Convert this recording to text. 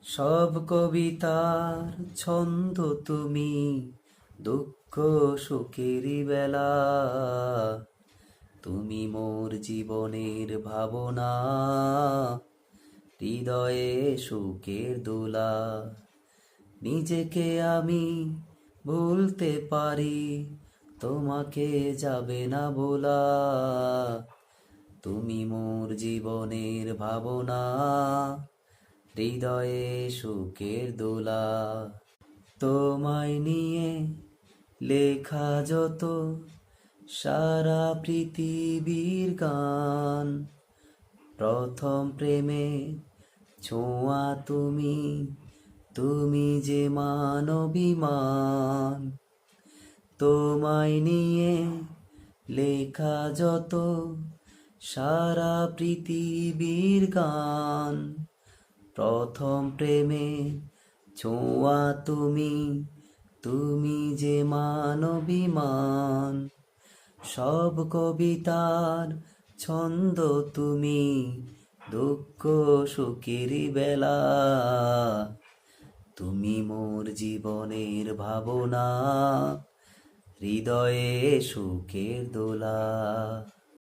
সব কবিতার ছন্দ তুমি, দুঃখ সুখের বেলা। তুমি মোর জীবনের ভাবনা, হৃদয়ে সুখের দোলা। নিজেকে আমি ভুলতে পারি, তোমাকে যাবে না বলা। তুমি মোর জীবনের ভাবনা, হৃদয়ে সুখের দোলা। তোমায় নিয়ে লেখা যত সারা পৃথিবীর গান, প্রথম প্রেমে ছোঁয়া তুমি, তুমি যে মানবিমান। তোমায় নিয়ে লেখা যত সারা পৃথিবীর গান, প্রথম প্রেমে ছোঁয়া তুমি, তুমি যে মানবিমান। সব কবিতার ছন্দ তুমি, দুঃখ সুখের বেলা। তুমি মোর জীবনের ভাবনা, হৃদয়ে সুখের দোলা।